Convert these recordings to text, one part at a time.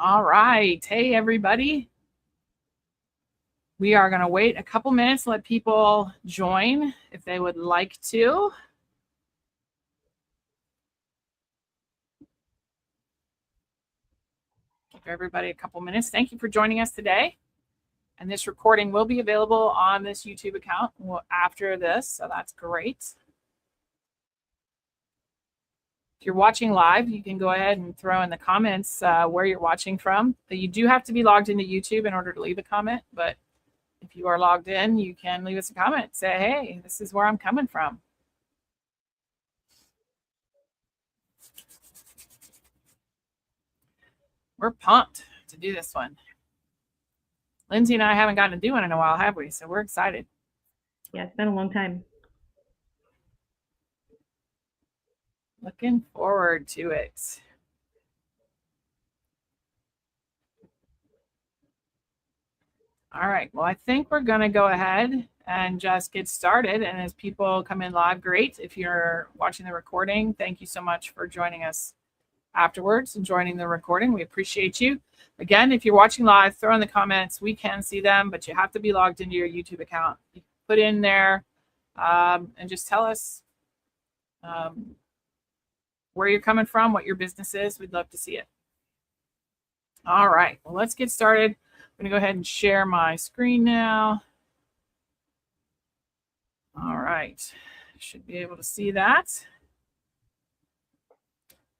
All right. Hey, everybody. We are going to wait a couple minutes, let people join if they would like to. Give everybody a couple minutes. Thank you for joining us today. And this recording will be available on this YouTube account after this, so that's great. If you're watching live, you can go ahead and throw in the comments where you're watching from. You do have to be logged into YouTube in order to leave a comment, but if you are logged in, you can leave us a comment. Say, hey, this is where I'm coming from. We're pumped to do this one. Lindsey and I haven't gotten to do one in a while, have we? So we're excited. Yeah, it's been a long time. Looking forward to it. All right. Well, I think we're going to go ahead and just get started. And as people come in live, great. If you're watching the recording, thank you so much for joining us afterwards and joining the recording. We appreciate you. Again, if you're watching live, throw in the comments. We can see them, but you have to be logged into your YouTube account. You put in there and just tell us where you're coming from, what your business is. We'd love to see it. All right. Well, let's get started. I'm going to go ahead and share my screen now. All right. Should be able to see that.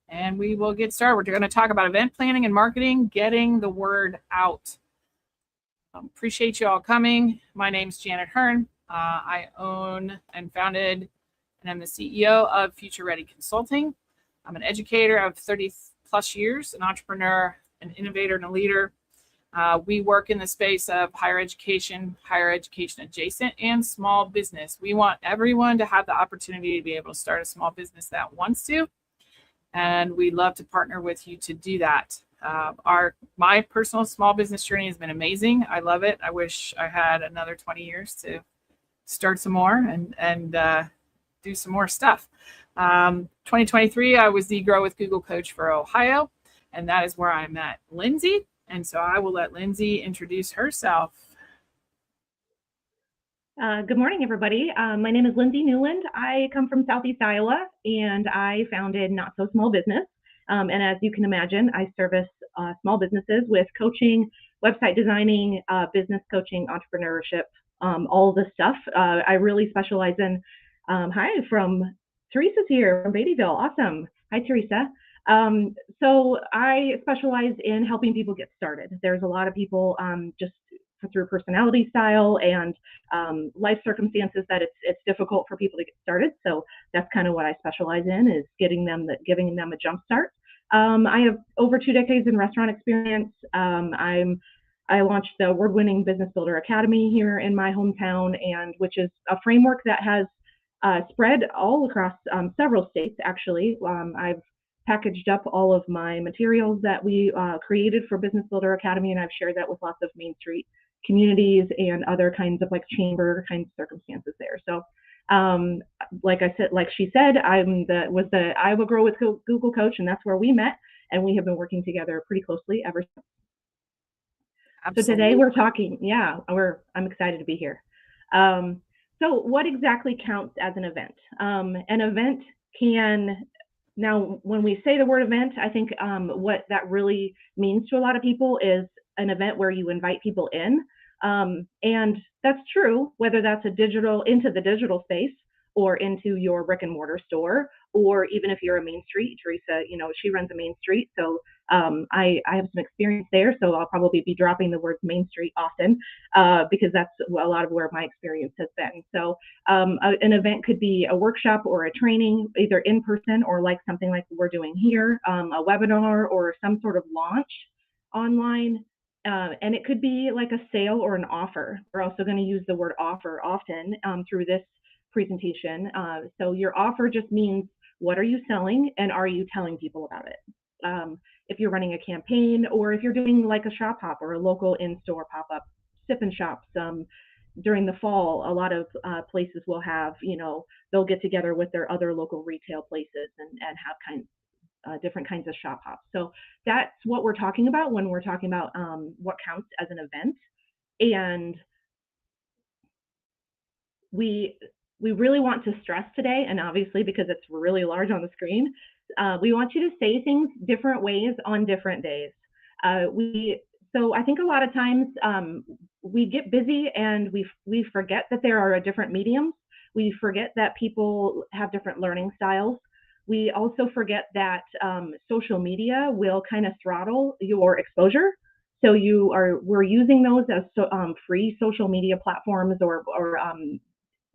And we will get started. We're going to talk about event planning and marketing, getting the word out. Appreciate you all coming. My name's Janet Hurn. I own and founded and I'm the CEO of Future Ready Consulting. I'm an educator of 30 plus years, an entrepreneur, an innovator, and a leader. We work in the space of higher education adjacent, and small business. We want everyone to have the opportunity to be able to start a small business that wants to. And we'd love to partner with you to do that. My personal small business journey has been amazing. I love it. I wish I had another 20 years to start some more and do some more stuff. 2023, I was the Grow with Google coach for Ohio, and that is where I met Lindsey. And so I will let Lindsey introduce herself. Good morning, everybody. My name is Lindsey Newland. I come from Southeast Iowa, and I founded Not So Small Business. And as you can imagine, I service small businesses with coaching, website designing, business coaching, entrepreneurship, all the stuff. I really specialize in, hi, from Teresa's here from Beattyville. Awesome. Hi, Teresa. So I specialize in helping people get started. There's a lot of people just through personality style and life circumstances that it's difficult for people to get started. So that's kind of what I specialize in, is giving them a jump start. I have over 2 decades in restaurant experience. I launched the award-winning Business Builder Academy here in my hometown, and which is a framework that has spread all across several states, actually. I've packaged up all of my materials that we created for Business Builder Academy, and I've shared that with lots of Main Street communities and other kinds of like chamber kinds of circumstances there. So like she said, was the Iowa Grow with Google coach, and that's where we met, and we have been working together pretty closely ever since. Absolutely. So today we're talking, I'm excited to be here. So what exactly counts as an event? An event now, when we say the word event, I think what that really means to a lot of people is an event where you invite people in. And that's true, whether that's into the digital space or into your brick and mortar store, or even if you're a Main Street. Teresa, she runs a Main Street. So I have some experience there. So I'll probably be dropping the word Main Street often because that's a lot of where my experience has been. So an event could be a workshop or a training, either in person or like something like we're doing here, a webinar or some sort of launch online. And it could be like a sale or an offer. We're also going to use the word offer often through this presentation. So your offer just means, what are you selling and are you telling people about it? If you're running a campaign, or if you're doing like a shop hop or a local in-store pop-up sip and shops, during the fall, a lot of places will have, they'll get together with their other local retail places and have different kinds of shop hops. So that's what we're talking about when we're talking about what counts as an event. And we really want to stress today, and obviously because it's really large on the screen, we want you to say things different ways on different days. So I think a lot of times we get busy and we forget that there are different mediums. We forget that people have different learning styles. We also forget that social media will kind of throttle your exposure. So we're using those as free social media platforms or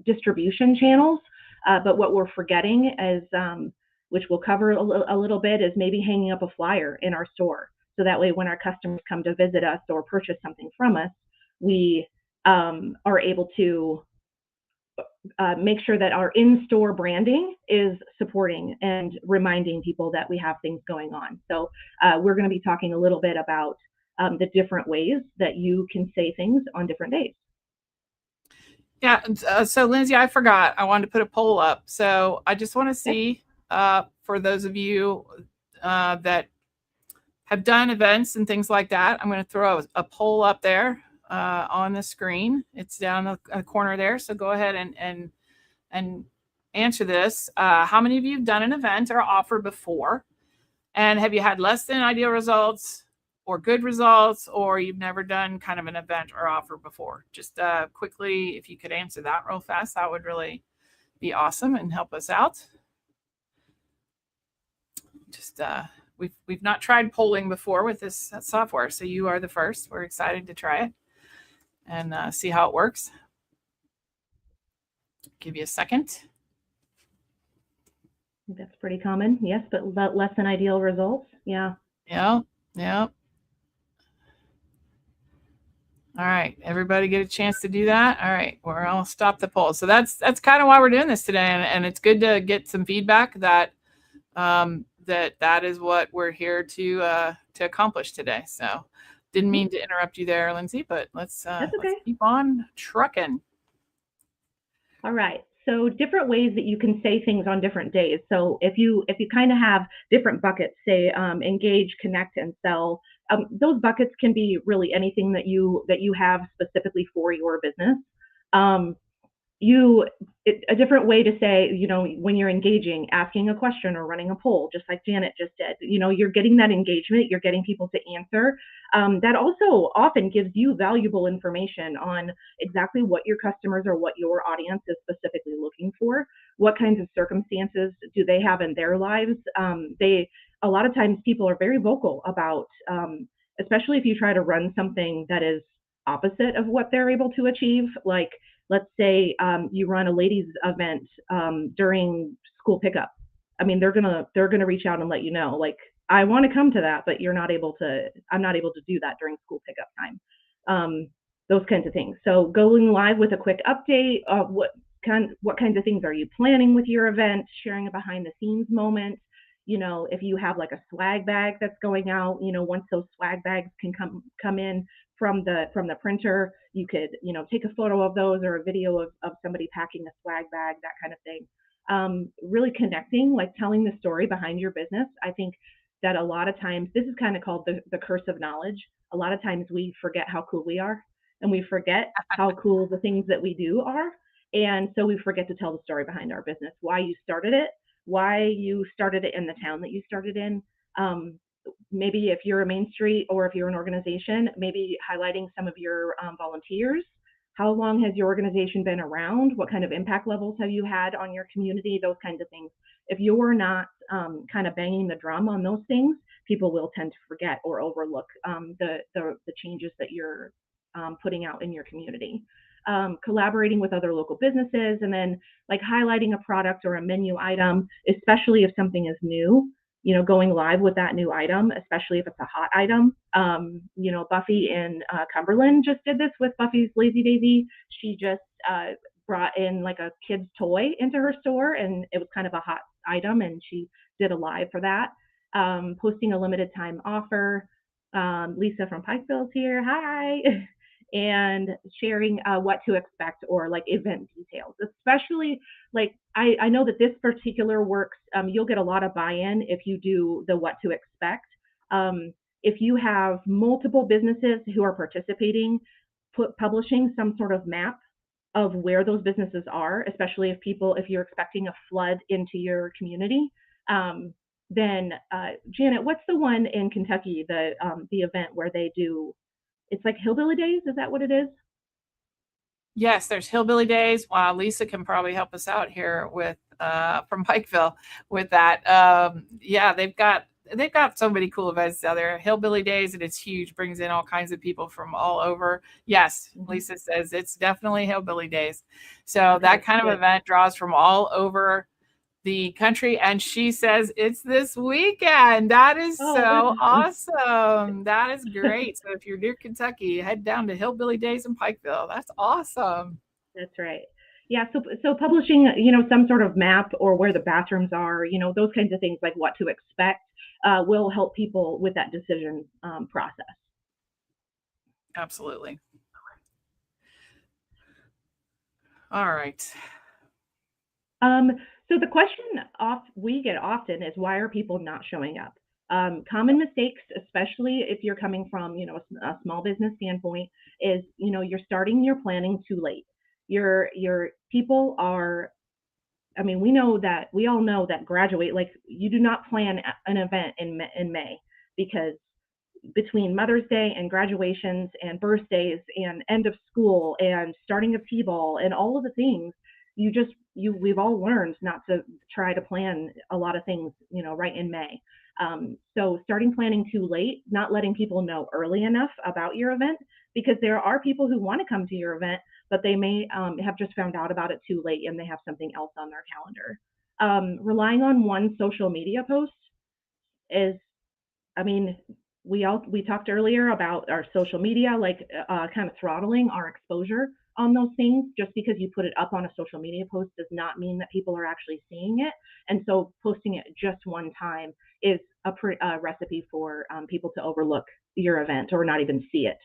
distribution channels. But what we're forgetting is, which we'll cover a little bit, is maybe hanging up a flyer in our store. So that way when our customers come to visit us or purchase something from us, we are able to make sure that our in-store branding is supporting and reminding people that we have things going on. So we're going to be talking a little bit about the different ways that you can say things on different days. Yeah. So Lindsey, I forgot. I wanted to put a poll up. So I just want to see for those of you that have done events and things like that, I'm going to throw a poll up there on the screen. It's down the corner there. So go ahead and answer this. How many of you have done an event or offer before? And have you had less than ideal results or good results, or you've never done kind of an event or offer before? Just quickly, if you could answer that real fast, that would really be awesome and help us out. Just we've not tried polling before with this software, so you are the first. We're excited to try it and see how it works. Give you a second. That's pretty common, yes, but less than ideal results. Yeah. Yeah. All right, everybody get a chance to do that. All right, I'll stop the poll. So that's kind of why we're doing this today, and it's good to get some feedback that that is what we're here to accomplish today. So didn't mean to interrupt you there, Lindsey, but let's keep on trucking. All right. So different ways that you can say things on different days. So if you kind of have different buckets, say engage, connect, and sell, those buckets can be really anything that you have specifically for your business. A different way to say, when you're engaging, asking a question or running a poll, just like Janet just did, you're getting that engagement, you're getting people to answer. That also often gives you valuable information on exactly what your customers or what your audience is specifically looking for. What kinds of circumstances do they have in their lives? A lot of times people are very vocal about, especially if you try to run something that is opposite of what they're able to achieve. Like, let's say you run a ladies event during school pickup. I mean, they're gonna reach out and let you know, like, I want to come to that, but I'm not able to do that during school pickup time. Those kinds of things. So going live with a quick update of what kinds of things are you planning with your event, sharing a behind the scenes moment. If you have like a swag bag that's going out, once those swag bags can come in from the printer, you could, take a photo of those or a video of somebody packing a swag bag, that kind of thing. Really connecting, like telling the story behind your business. I think that a lot of times, this is kind of called the curse of knowledge. A lot of times we forget how cool we are, and we forget how cool the things that we do are. And so we forget to tell the story behind our business, why you started it in the town that you started in. Maybe if you're a Main Street or if you're an organization, maybe highlighting some of your volunteers. How long has your organization been around? What kind of impact levels have you had on your community? Those kinds of things. If you're not kind of banging the drum on those things, people will tend to forget or overlook the changes that you're putting out in your community. Collaborating with other local businesses, and then like highlighting a product or a menu item, especially if something is new, going live with that new item, especially if it's a hot item. Buffy in Cumberland just did this with Buffy's Lazy Daisy. She just brought in like a kid's toy into her store, and it was kind of a hot item, and she did a live for that. Posting a limited time offer. Lisa from Pikeville's here. Hi. and sharing what to expect or like event details, especially like I know that this particular works. You'll get a lot of buy-in if you do the what to expect. If you have multiple businesses who are participating, publishing some sort of map of where those businesses are, especially if you're expecting a flood into your community. Then Janet, what's the one in Kentucky, the event where they do, it's like Hillbilly Days, is that what it is? Yes, there's Hillbilly Days. Wow, Lisa can probably help us out here with from Pikeville with that. Yeah, they've got so many cool events out there. Hillbilly Days, and it's huge, brings in all kinds of people from all over. Yes, Lisa says it's definitely Hillbilly Days. So Okay, that kind good. of event draws from all over the country, and she says it's this weekend. That is so awesome. That is great. So if you're near Kentucky, head down to Hillbilly Days in Pikeville. That's awesome. That's right. Yeah, so publishing, some sort of map or where the bathrooms are, those kinds of things like what to expect will help people with that decision process. Absolutely. All right. So the question we get often is, why are people not showing up? Common mistakes, especially if you're coming from, a small business standpoint, is, you're starting your planning too late. Your people are, we all know that like you do not plan an event in May, because between Mother's Day and graduations and birthdays and end of school and starting a T-ball and all of the things, we've all learned not to try to plan a lot of things, right in May. So starting planning too late, not letting people know early enough about your event, because there are people who want to come to your event, but they may have just found out about it too late and they have something else on their calendar. Relying on one social media post is, we talked earlier about our social media, like kind of throttling our exposure on those things. Just because you put it up on a social media post does not mean that people are actually seeing it. And so posting it just one time is a recipe for people to overlook your event or not even see it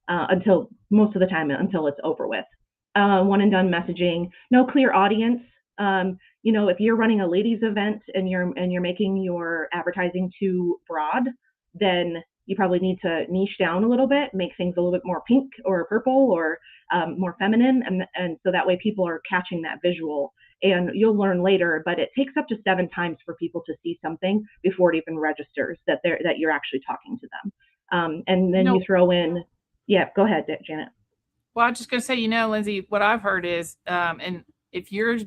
until most of the time until it's over with. One and done messaging, no clear audience. If you're running a ladies event and you're making your advertising too broad, then you probably need to niche down a little bit, make things a little bit more pink or purple or more feminine, and so that way people are catching that visual. And you'll learn later, but it takes up to 7 times for people to see something before it even registers that you're actually talking to them. And then you throw in, yeah, go ahead, Janet. Well, I'm just going to say, Lindsey, what I've heard is, and if you're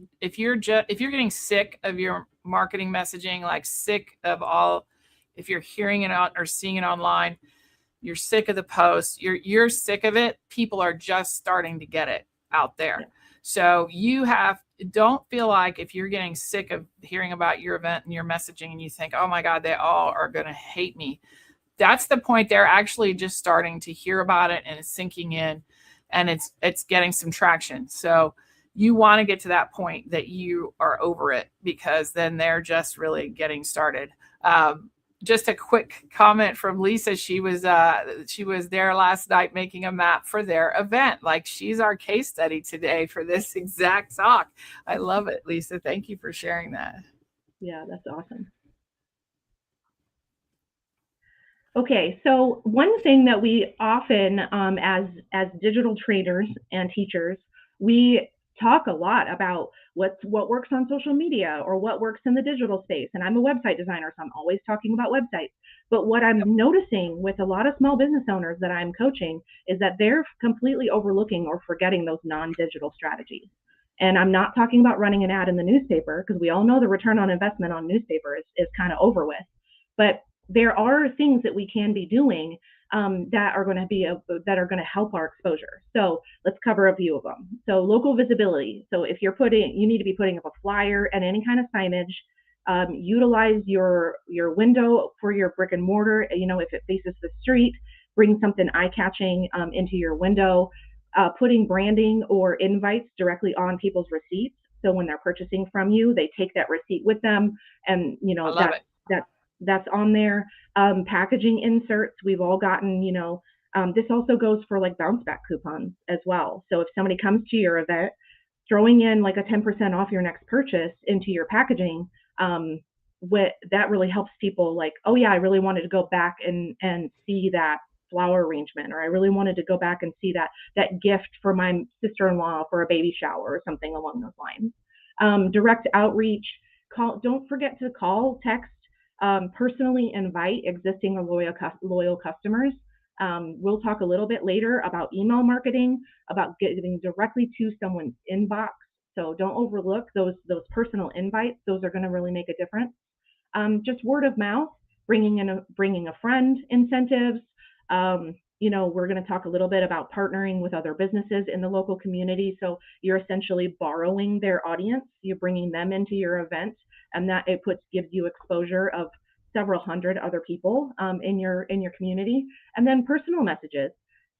getting sick of your marketing messaging, like sick of all, if you're hearing it out or seeing it online, you're sick of the posts, you're sick of it. People are just starting to get it out there. Yeah. So don't feel like if you're getting sick of hearing about your event and your messaging and you think, oh my God, they all are going to hate me. That's the point. They're actually just starting to hear about it and it's sinking in and it's getting some traction. So you want to get to that point that you are over it, because then they're just really getting started. Just a quick comment from Lisa. She was there last night making a map for their event. Like, she's our case study today for this exact talk. I love it, Lisa. Thank you for sharing that. Yeah, that's awesome. Okay, so one thing that we often, as digital trainers and teachers, we talk a lot about what works on social media or what works in the digital space. And I'm a website designer, so I'm always talking about websites. But what I'm noticing with a lot of small business owners that I'm coaching is that they're completely overlooking or forgetting those non-digital strategies. And I'm not talking about running an ad in the newspaper, because we all know the return on investment on newspaper is kind of over with. But there are things that we can be doing that are going to help our exposure. So let's cover a few of them. So local visibility. So if you need to be putting up a flyer and any kind of signage. Utilize your window for your brick and mortar. If it faces the street, bring something eye-catching into your window. Putting branding or invites directly on people's receipts. So when they're purchasing from you, they take that receipt with them, and that's on there. Packaging inserts. We've all gotten, This also goes for like bounce back coupons as well. So if somebody comes to your event, throwing in like a 10% off your next purchase into your packaging, that really helps people like, oh yeah, I really wanted to go back and see that flower arrangement, or I really wanted to go back and see that gift for my sister-in-law for a baby shower or something along those lines. Direct outreach, don't forget to call, text, personally invite existing or loyal customers. We'll talk a little bit later about email marketing, about getting directly to someone's inbox. So don't overlook those personal invites. Those are going to really make a difference. Just word of mouth, bringing a friend incentives. We're going to talk a little bit about partnering with other businesses in the local community. So you're essentially borrowing their audience. You're bringing them into your event, and that gives you exposure of several hundred other people in your community. And then personal messages.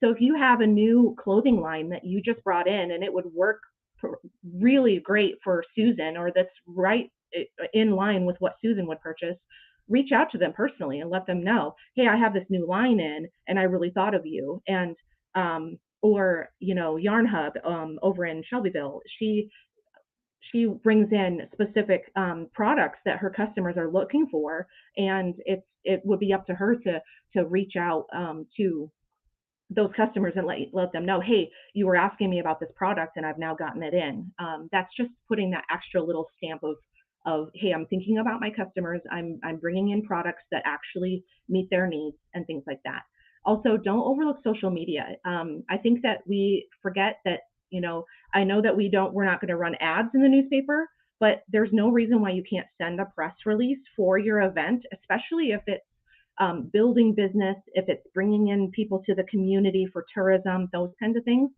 So if you have a new clothing line that you just brought in and it would work really great for Susan, or that's right in line with what Susan would purchase, reach out to them personally and let them know, hey, I have this new line in and I really thought of you. And or Yarn Hub over in Shelbyville, she brings in specific products that her customers are looking for, and it would be up to her to reach out to those customers and let them know, hey, you were asking me about this product and I've now gotten it in. That's just putting that extra little stamp of hey, I'm thinking about my customers. I'm bringing in products that actually meet their needs and things like that. Also, don't overlook social media. I think that we forget that, I know that we're not going to run ads in the newspaper, but there's no reason why you can't send a press release for your event, especially if it's building business, if it's bringing in people to the community for tourism, those kinds of things.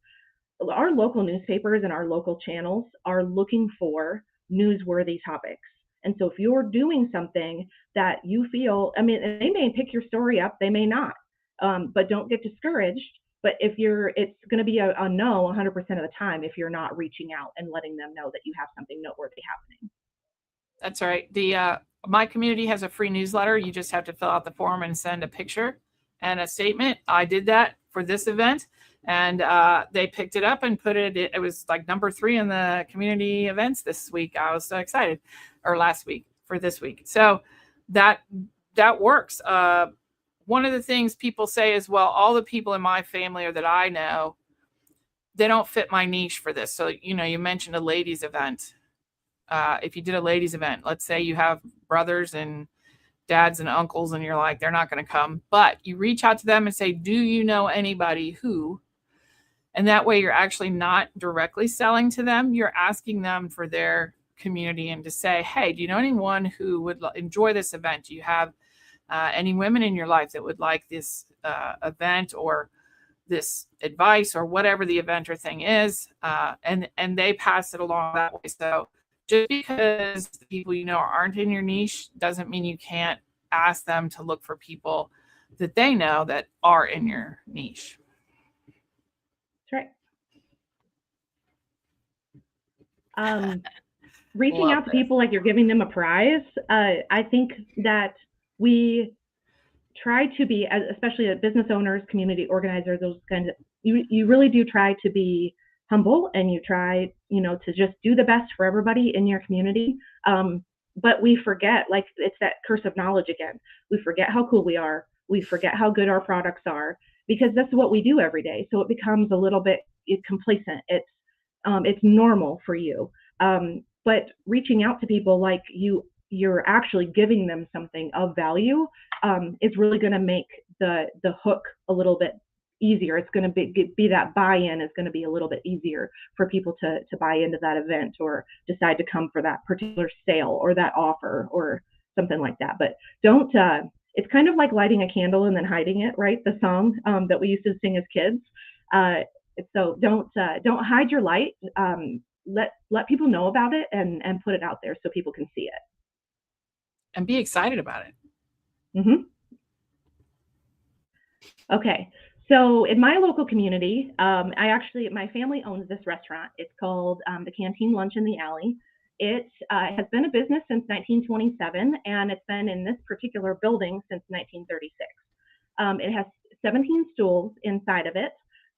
Our local newspapers and our local channels are looking for newsworthy topics. And so if you're doing something that you feel, they may pick your story up, they may not, but don't get discouraged. But it's going to be a no 100% of the time if you're not reaching out and letting them know that you have something noteworthy happening. That's right. My community has a free newsletter. You just have to fill out the form and send a picture and a statement. I did that for this event, and they picked it up and put it. It was like number 3 in the community events this week. I was so excited, or last week for this week. So that works. One of the things people say is, well, all the people in my family or that I know, they don't fit my niche for this. So, you mentioned a ladies event. If you did a ladies event, let's say you have brothers and dads and uncles and you're like, they're not going to come, but you reach out to them and say, do you know anybody who, and that way you're actually not directly selling to them. You're asking them for their community and to say, hey, do you know anyone who would enjoy this event? Do you have any women in your life that would like this event or this advice or whatever the event or thing is? And they pass it along that way. So just because the people aren't in your niche doesn't mean you can't ask them to look for people that they know that are in your niche. That's right. Reaching out to people like you're giving them a prize. I think that we try to be, especially business owners, community organizers, those kinds of, you really do try to be humble, and you try, to just do the best for everybody in your community. But we forget, like, it's that curse of knowledge again. We forget how cool we are. We forget how good our products are, because that's what we do every day. So it becomes a little bit complacent. It's normal for you. But reaching out to people like you're actually giving them something of value is really going to make the hook a little bit easier. It's going to be that buy-in is going to be a little bit easier for people to buy into that event or decide to come for that particular sale or that offer or something like that. But don't, it's kind of like lighting a candle and then hiding it, right? The song that we used to sing as kids. So don't hide your light. Let people know about it and put it out there so people can see it. And be excited about it. Mm-hmm. Okay. So in my local community, my family owns this restaurant. It's called the Canteen Lunch in the Alley. It has been a business since 1927, and it's been in this particular building since 1936. It has 17 stools inside of it,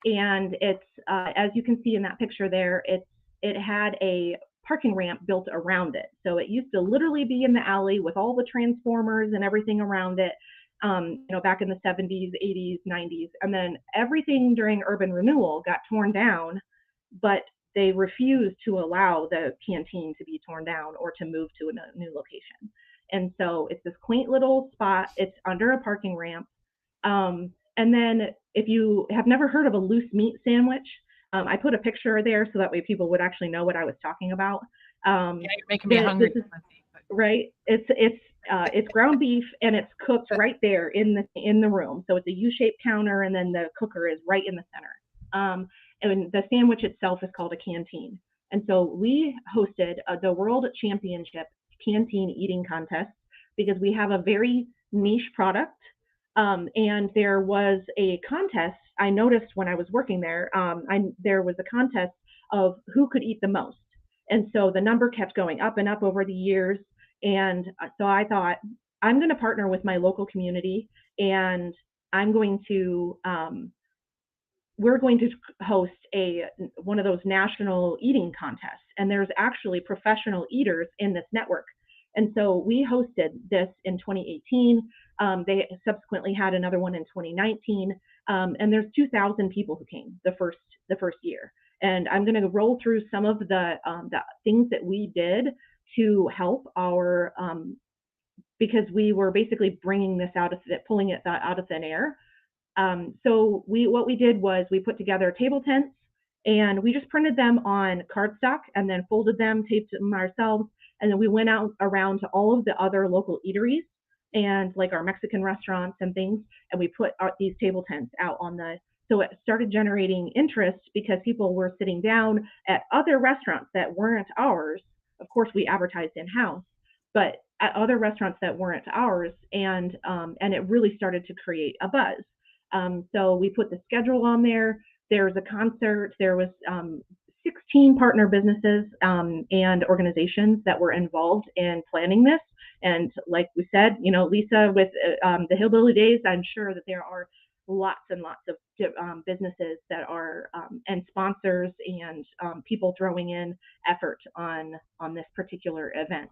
and it's as you can see in that picture there, it had a parking ramp built around it. So it used to literally be in the alley with all the transformers and everything around it, back in the 70s, 80s, 90s. And then everything during urban renewal got torn down, but they refused to allow the canteen to be torn down or to move to a new location. And so it's this quaint little spot. It's under a parking ramp. And then if you have never heard of a loose meat sandwich, I put a picture there so that way people would actually know what I was talking about. Yeah, you're making me hungry. Right. It's ground beef, and it's cooked right there in the room. So it's a U-shaped counter, and then the cooker is right in the center. And the sandwich itself is called a canteen. And so we hosted the World Championship Canteen Eating Contest because we have a very niche product. And there was a contest. I noticed when I was working there, there was a contest of who could eat the most. And so the number kept going up and up over the years. And so I thought, I'm going to partner with my local community, and we're going to host one of those national eating contests. And there's actually professional eaters in this network. And so we hosted this in 2018. They subsequently had another one in 2019. And there's 2,000 people who came the first year. And I'm going to roll through some of the things that we did to help our, because we were basically bringing this pulling it out of thin air. So what we did was we put together table tents, and we just printed them on cardstock and then folded them, taped them ourselves. And then we went out around to all of the other local eateries and like our Mexican restaurants and things. And we put these table tents out so it started generating interest because people were sitting down at other restaurants that weren't ours. Of course, we advertised in-house, but at other restaurants that weren't ours. And it really started to create a buzz. So we put the schedule on there. There was a concert. There was 16 partner businesses and organizations that were involved in planning this. And like we said, Lisa, with the Hillbilly Days, I'm sure that there are lots and lots of businesses that are and sponsors and people throwing in effort on this particular event.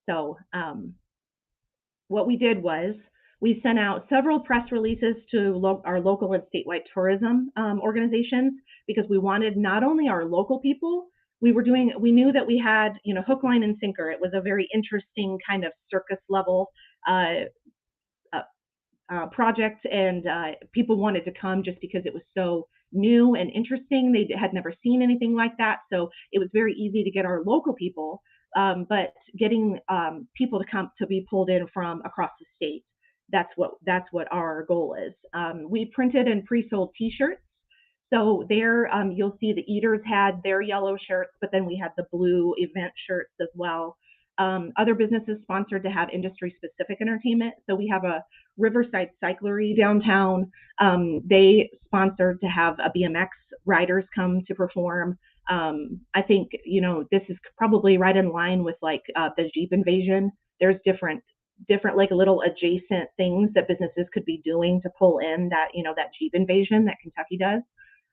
So what we did was we sent out several press releases to our local and statewide tourism organizations because we wanted not only our local people, we knew that we had, hook, line, and sinker. It was a very interesting kind of circus level project, and people wanted to come just because it was so new and interesting. They had never seen anything like that. So it was very easy to get our local people, but getting people to be pulled in from across the state. That's what our goal is. We printed and pre-sold T-shirts. So there you'll see the eaters had their yellow shirts, but then we had the blue event shirts as well. Other businesses sponsored to have industry-specific entertainment. So we have a Riverside Cyclery downtown. They sponsored to have a BMX riders come to perform. I think, this is probably right in line with like the Jeep invasion. There's different like little adjacent things that businesses could be doing to pull in that, that Jeep invasion that Kentucky does.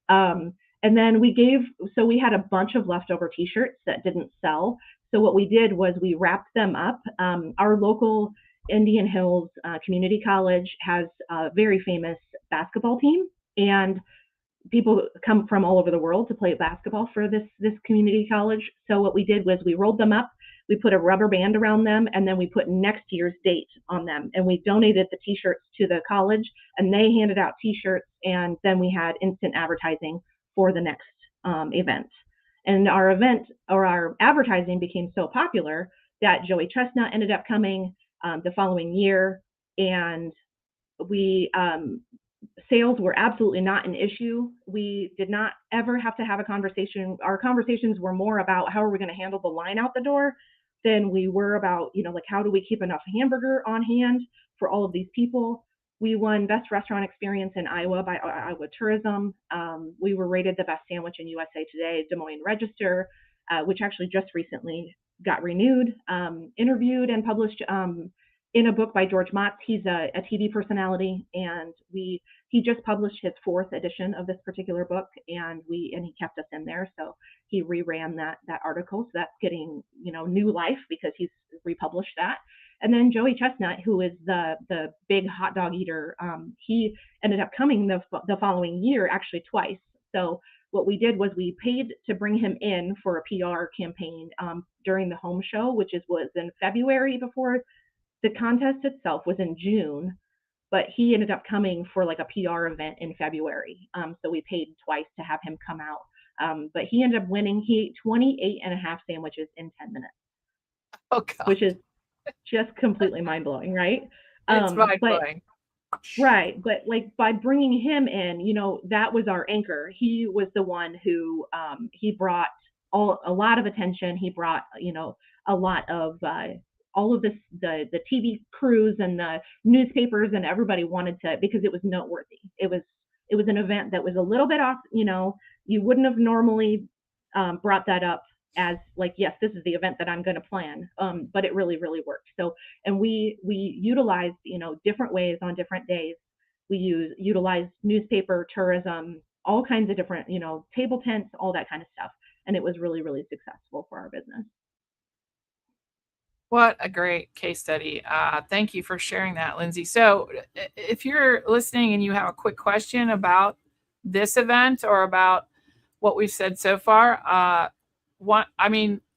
And then we had a bunch of leftover T-shirts that didn't sell. So what we did was we wrapped them up. Our local Indian Hills Community College has a very famous basketball team, and people come from all over the world to play basketball for this community college. So what we did was we rolled them up, we put a rubber band around them, and then we put next year's date on them. And we donated the T-shirts to the college, and they handed out T-shirts, and then we had instant advertising for the next event. And our advertising became so popular that Joey Chestnut ended up coming the following year, and sales were absolutely not an issue. We did not ever have to have a conversation. Our conversations were more about how are we going to handle the line out the door than we were about, like how do we keep enough hamburger on hand for all of these people. We won Best Restaurant Experience in Iowa by Iowa Tourism. We were rated the best sandwich in USA Today, Des Moines Register, which actually just recently got renewed, interviewed and published in a book by George Motz. He's a TV personality, and he just published his 4th edition of this particular book, and he kept us in there. So he reran that article. So that's getting, new life because he's republished that. And then Joey Chestnut, who is the big hot dog eater, he ended up coming the following year, actually twice. So what we did was we paid to bring him in for a PR campaign during the home show, which was in February. Before the contest itself was in June, but he ended up coming for like a PR event in February. So we paid twice to have him come out. But he ended up winning. He ate 28 and a half sandwiches in 10 minutes. Oh, God. Which is just completely mind-blowing, right? It's mind-blowing. Right, but like by bringing him in, that was our anchor. He was the one who he brought a lot of attention. He brought, a lot of all of this, the TV crews and the newspapers, and everybody wanted to, because it was noteworthy. It was an event that was a little bit off. You wouldn't have normally brought that up as like, yes, this is the event that I'm going to plan. But it really, really worked. So, and we utilized, different ways on different days. We utilized newspaper, tourism, all kinds of different, table tents, all that kind of stuff. And it was really, really successful for our business. What a great case study. Thank you for sharing that, Lindsey. So if you're listening and you have a quick question about this event or about what we've said so far,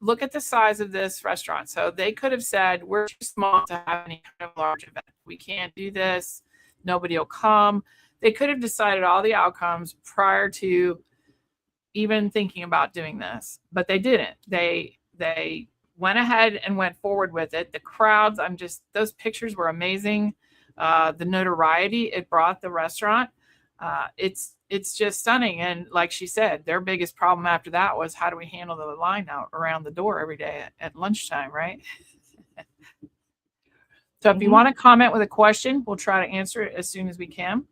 look at the size of this restaurant. So they could have said, we're too small to have any kind of large event. We can't do this. Nobody will come. They could have decided all the outcomes prior to even thinking about doing this, but they didn't. They went ahead and went forward with it. The crowds, those pictures were amazing. The notoriety it brought the restaurant, it's just stunning. And like she said, their biggest problem after that was, how do we handle the line out around the door every day at lunchtime, right? So if you want to comment with a question, we'll try to answer it as soon as we can.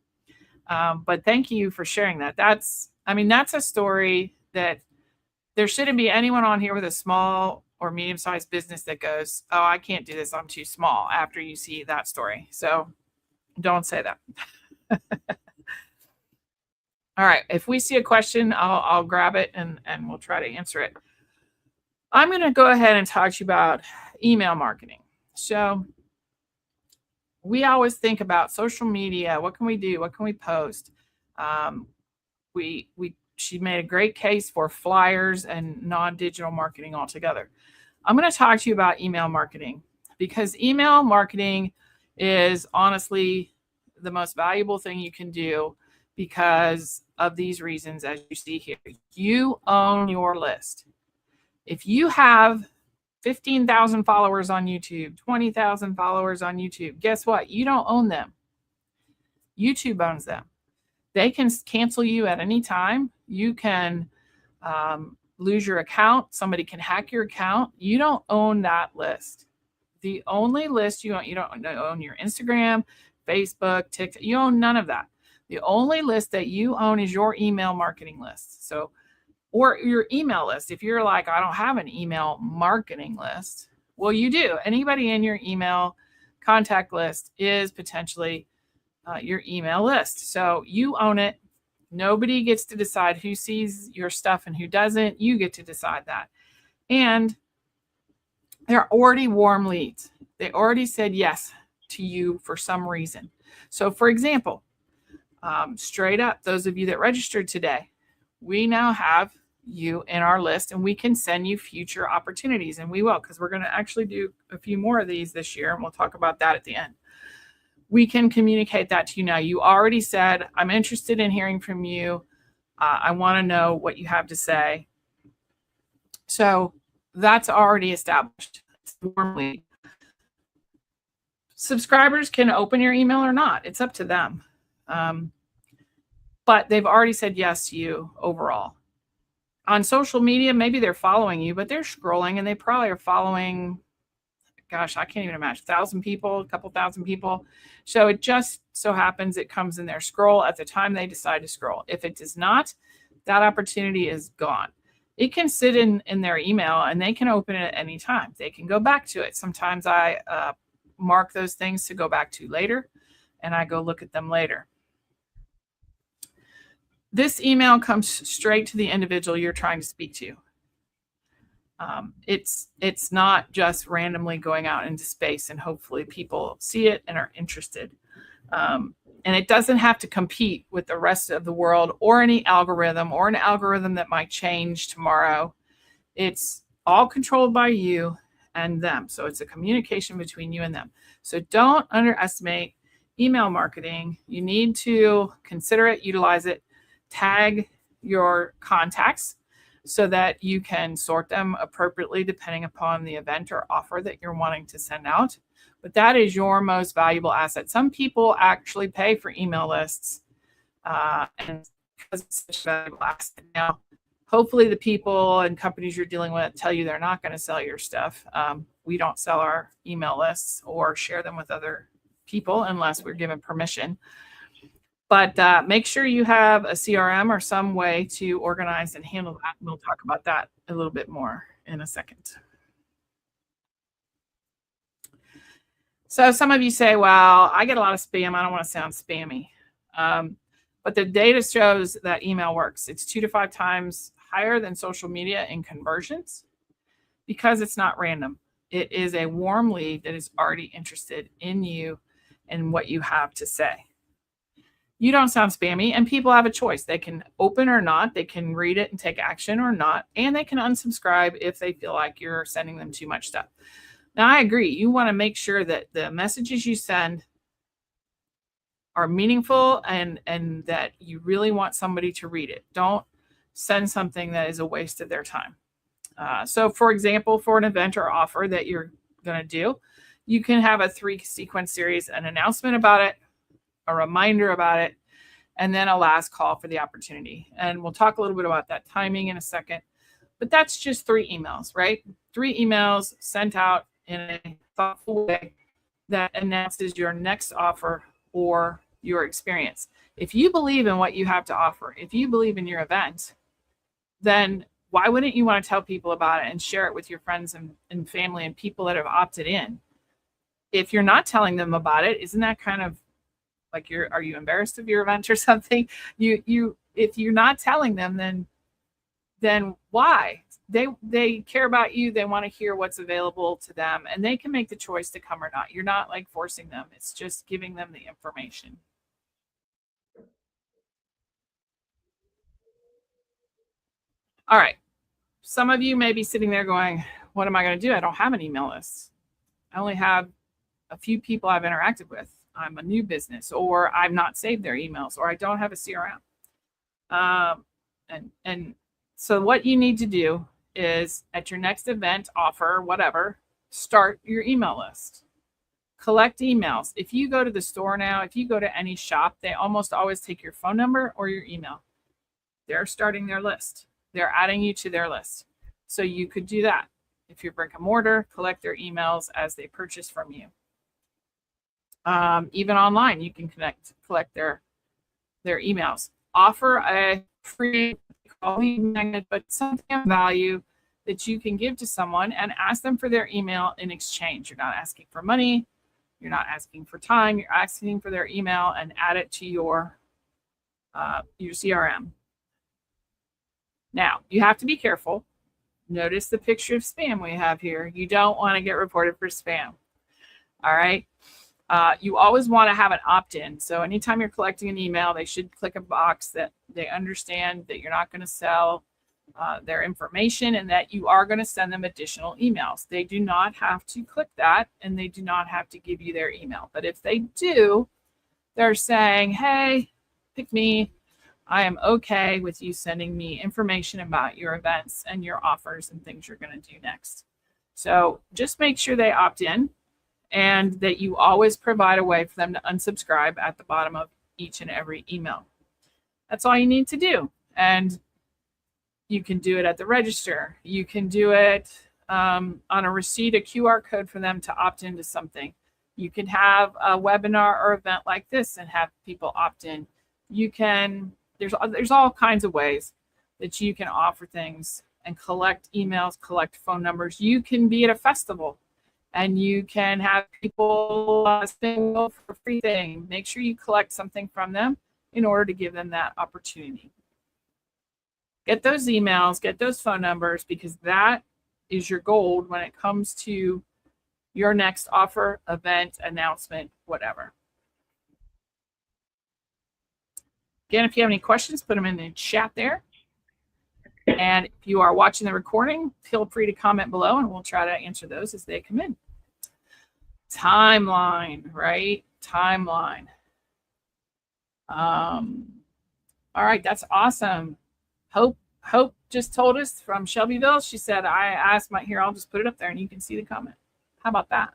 But thank you for sharing that. That's a story that there shouldn't be anyone on here with a small or medium-sized business that goes, oh, I can't do this, I'm too small, after you see that story. So don't say that. All right, if we see a question, I'll grab it and we'll try to answer it. I'm going to go ahead and talk to you about email marketing. So we always think about social media. What can we do? What can we post? She made a great case for flyers and non-digital marketing altogether. I'm going to talk to you about email marketing, because email marketing is honestly the most valuable thing you can do because of these reasons, as you see here. You own your list. If you have 15,000 followers on YouTube, 20,000 followers on YouTube, guess what? You don't own them. YouTube owns them. They can cancel you at any time. You can lose your account. Somebody can hack your account. You don't own that list. The only list you don't own your Instagram, Facebook, TikTok. You own none of that. The only list that you own is your email marketing list. So, or your email list. If you're like, I don't have an email marketing list. Well, you do. Anybody in your email contact list is potentially your email list. So you own it. Nobody gets to decide who sees your stuff and who doesn't. You get to decide that. And they're already warm leads. They already said yes to you for some reason. So for example, straight up, those of you that registered today, we now have you in our list and we can send you future opportunities, and we will, because we're going to actually do a few more of these this year, and we'll talk about that at the end. We can communicate that to you now. You already said, I'm interested in hearing from you. I want to know what you have to say. So that's already established. Subscribers can open your email or not. It's up to them. But they've already said yes to you overall. On social media, maybe they're following you, but they're scrolling and they probably are following, gosh, I can't even imagine, 1,000 people, a couple thousand people. So it just so happens it comes in their scroll at the time they decide to scroll. If it does not, that opportunity is gone. It can sit in their email and they can open it at any time. They can go back to it. Sometimes I mark those things to go back to later, and I go look at them later. This email comes straight to the individual you're trying to speak to. It's not just randomly going out into space and hopefully people see it and are interested. And it doesn't have to compete with the rest of the world or any algorithm or an algorithm that might change tomorrow. It's all controlled by you and them. So it's a communication between you and them. So don't underestimate email marketing. You need to consider it, utilize it, tag your contacts so that you can sort them appropriately depending upon the event or offer that you're wanting to send out. But that is your most valuable asset. Some people actually pay for email lists, and because it's such a valuable asset. Now, hopefully the people and companies you're dealing with tell you they're not going to sell your stuff. We don't sell our email lists or share them with other people unless we're given permission. But make sure you have a CRM or some way to organize and handle that. We'll talk about that a little bit more in a second. So some of you say, well, I get a lot of spam. I don't want to sound spammy. But the data shows that email works. It's 2 to 5 times higher than social media in conversions because it's not random. It is a warm lead that is already interested in you and what you have to say. You don't sound spammy, and people have a choice. They can open or not. They can read it and take action or not, and they can unsubscribe if they feel like you're sending them too much stuff. Now, I agree. You want to make sure that the messages you send are meaningful and that you really want somebody to read it. Don't send something that is a waste of their time. So, for example, for an event or offer that you're going to do, you can have a 3-sequence series, an announcement about it, a reminder about it, and then a last call for the opportunity. And we'll talk a little bit about that timing in a second. But that's just 3 emails, right? 3 emails sent out in a thoughtful way that announces your next offer or your experience. If you believe in what you have to offer, if you believe in your event, then why wouldn't you want to tell people about it and share it with your friends and family and people that have opted in? If you're not telling them about it, isn't that kind of like are you embarrassed of your event or something? If you're not telling them, then why? They care about you. They want to hear what's available to them, and they can make the choice to come or not. You're not like forcing them. It's just giving them the information. All right. Some of you may be sitting there going, what am I going to do? I don't have an email list. I only have a few people I've interacted with. I'm a new business, or I've not saved their emails, or I don't have a CRM. And so what you need to do is at your next event, offer, whatever, start your email list. Collect emails. If you go to the store now, if you go to any shop, they almost always take your phone number or your email. They're starting their list. They're adding you to their list. So you could do that. If you're brick and mortar, collect their emails as they purchase from you. Even online, you can collect their emails. Offer a free lead magnet, but something of value that you can give to someone and ask them for their email in exchange. You're not asking for money. You're not asking for time. You're asking for their email and add it to your CRM. Now, you have to be careful. Notice the picture of spam we have here. You don't want to get reported for spam. All right. You always want to have an opt-in. So anytime you're collecting an email, they should click a box that they understand that you're not going to sell their information and that you are going to send them additional emails. They do not have to click that, and they do not have to give you their email. But if they do, they're saying, hey, pick me. I am okay with you sending me information about your events and your offers and things you're going to do next. So just make sure they opt in, and that you always provide a way for them to unsubscribe at the bottom of each and every email. That's all you need to do. And you can do it at the register. You can do it on a receipt, a QR code for them to opt into something. You can have a webinar or event like this and have people opt in. You can, there's all kinds of ways that you can offer things and collect emails, collect phone numbers. You can be at a festival and you can have people spin wheel for a free thing. Make sure you collect something from them in order to give them that opportunity. Get those emails, get those phone numbers, because that is your gold when it comes to your next offer, event, announcement, whatever. Again, if you have any questions, put them in the chat there. And if you are watching the recording, feel free to comment below and we'll try to answer those as they come in. Timeline, right? Timeline. All right, that's awesome. Hope just told us from Shelbyville. She said, I asked my, here, I'll just put it up there and you can see the comment. How about that?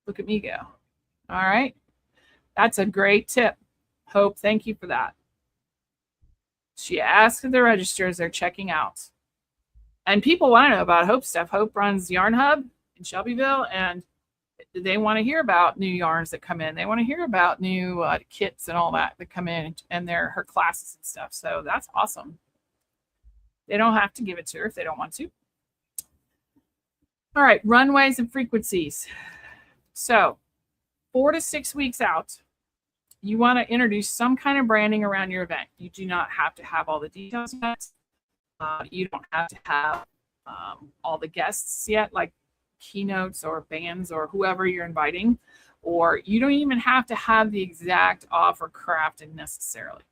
Look at me go. All right. That's a great tip. Hope, thank you for that. She asked the registers they're checking out. And people want to know about Hope stuff. Hope runs Yarn Hub in Shelbyville, and they want to hear about new yarns that come in. They want to hear about new kits and all that come in, and her classes and stuff. So that's awesome. They don't have to give it to her if they don't want to. All right, runways and frequencies. So 4 to 6 weeks out, you want to introduce some kind of branding around your event. You do not have to have all the details yet. You don't have to have all the guests yet, like keynotes or bands or whoever you're inviting. Or you don't even have to have the exact offer crafted necessarily.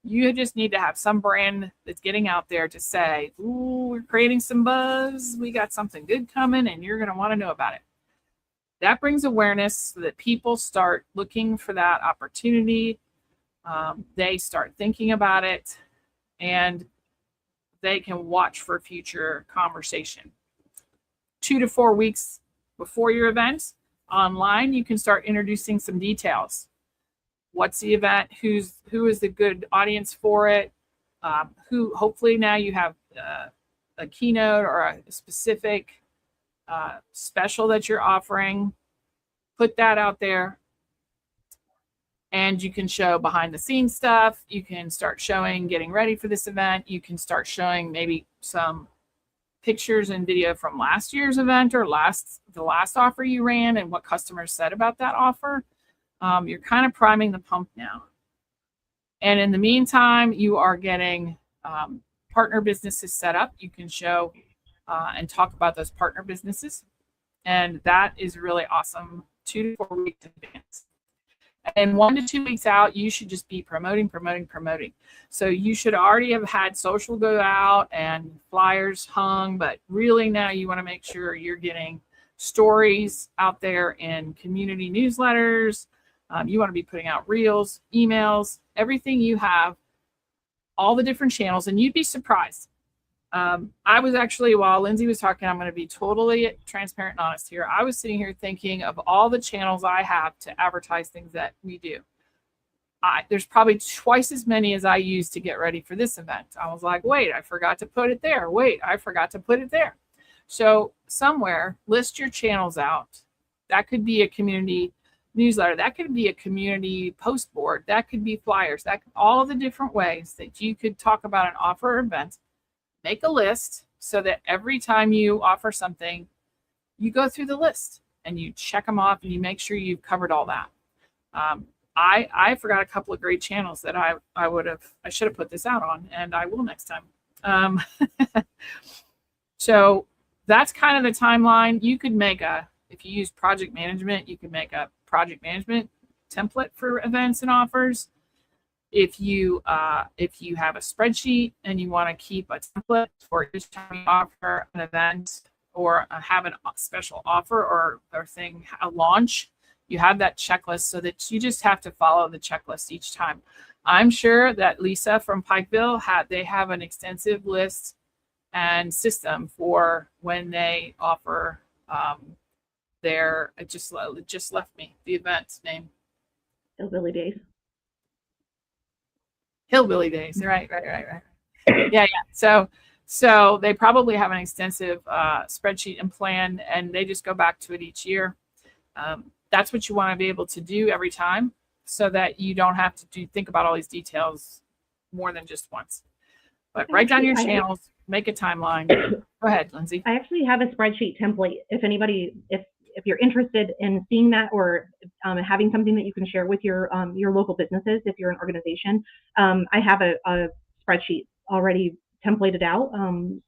You just need to have some brand that's getting out there to say, ooh, we're creating some buzz. We got something good coming and you're going to want to know about it. That brings awareness so that people start looking for that opportunity. They start thinking about it and they can watch for future conversation. 2 to 4 weeks before your event, online, you can start introducing some details. What's the event? Who is the good audience for it? Hopefully now you have a keynote or a specific special that you're offering. Put that out there. And you can show behind the scenes stuff. You can start showing getting ready for this event. You can start showing maybe some pictures and video from last year's event or the last offer you ran and what customers said about that offer. You're kind of priming the pump now. And in the meantime, you are getting partner businesses set up. You can show and talk about those partner businesses. And that is really awesome. 2 to 4 weeks in advance. And 1 to 2 weeks out, you should just be promoting. So you should already have had social go out and flyers hung, but really now you want to make sure you're getting stories out there in community newsletters. You want to be putting out reels, emails, everything you have, all the different channels, and you'd be surprised. I was actually, while Lindsey was talking, I'm going to be totally transparent and honest here. I was sitting here thinking of all the channels I have to advertise things that we do. There's probably twice as many as I use to get ready for this event. I was like, wait, I forgot to put it there. Wait, I forgot to put it there. So somewhere, list your channels out. That could be a community newsletter. That could be a community post board. That could be flyers. All the different ways that you could talk about an offer or event. Make a list so that every time you offer something, you go through the list and you check them off and you make sure you've covered all that. I forgot a couple of great channels that I should have put this out on, and I will next time. So that's kind of the timeline. You could make if you use project management, you could make a project management template for events and offers. If you have a spreadsheet and you want to keep a template for each time you offer an event or have a special offer or thing, a launch, you have that checklist so that you just have to follow the checklist each time. I'm sure that Lisa from Pikeville they have an extensive list and system for when they offer it just left me the event name. Hillbilly Days. Hillbilly Days, right. Yeah. So they probably have an extensive spreadsheet and plan, and they just go back to it each year. That's what you want to be able to do every time, so that you don't have to think about all these details more than just once. But write down your channels, make a timeline. Go ahead, Lindsey. I actually have a spreadsheet template. If anybody, if you're interested in seeing that, or having something that you can share with your local businesses, if you're an organization, I have a spreadsheet already templated out.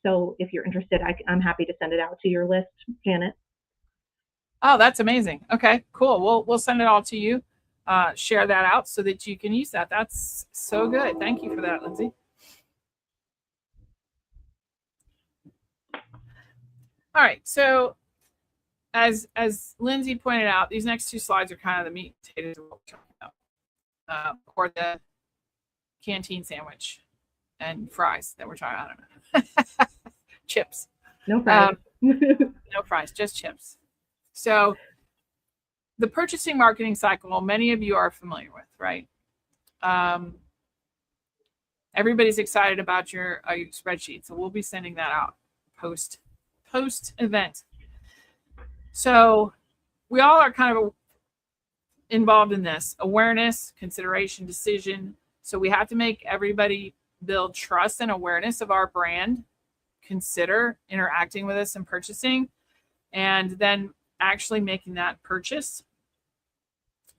So if you're interested, I'm happy to send it out to your list, Janet. Oh, that's amazing. Okay, cool. We'll send it all to you. Share that out so that you can use that. That's so good. Thank you for that, Lindsey. All right, so as Lindsey pointed out, these next two slides are kind of the meat and potatoes of what we're talking about, or the canteen sandwich and fries that we're trying. I don't know. Chips. No fries. No fries, just chips. So the purchasing marketing cycle, many of you are familiar with, right? Everybody's excited about your spreadsheet, so we'll be sending that out post event. So we all are kind of involved in this awareness, consideration, decision. So we have to make everybody build trust and awareness of our brand, consider interacting with us and purchasing, and then actually making that purchase.